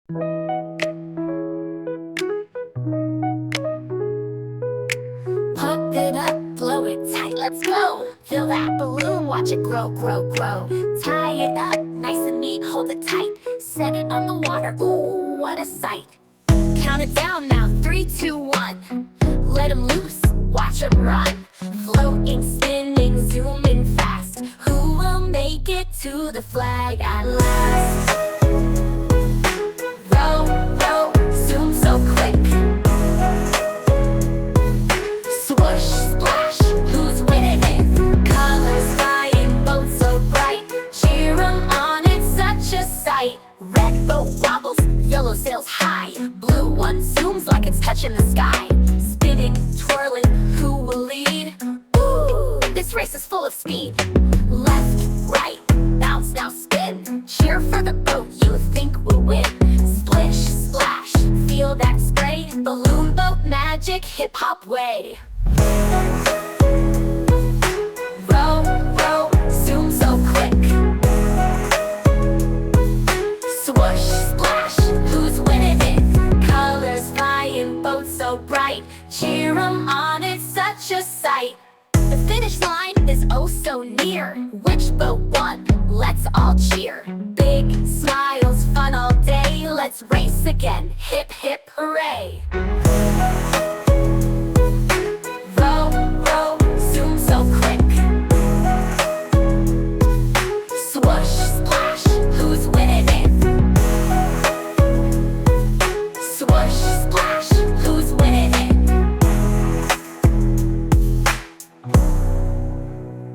Pump it up, blow it tight, let's go. Fill that balloon, watch it grow, grow, grow. Tie it up, nice and neat, hold it tight. Set it on the water, ooh, what a sight. Count it down now, 3, 2, 1. Let 'em loose, watch 'em run. Floating, spinning, zooming fast. Who will make it to the flag at last? Row, row, zoom so quick. Swoosh, splash, who's winning it? Colors flying, boats so bright. Cheer 'em on, it's such a sight. Red boat wobbles, yellow sails high. Blue one zooms like it's touching the sky. Spinning, twirling, who will lead? Ooh, this race is full of speed. Left, right, bounce, now spin. Cheer for the boat you think will win. Splish, splash, feel that spray. Balloon boat magic, hip-hop way. Row, row, zoom so quick. Swoosh, splash, who's winning it? Colors flying, boats so bright. Cheer 'em on, it's such a sight. The finish line is oh so near. Which boat won? Let's all cheer. Big smiles, fun all day. Let's race again, hip hip hooray. Row, row, zoom so quick. Swoosh, splash, who's winning it? Swoosh, splash, who's winning it?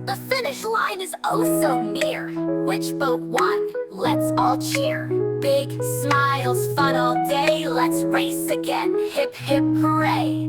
The finish line is oh so near. Which boat won? Let's all cheer. Big smiles, fun all day. Let's race again, hip hip hooray.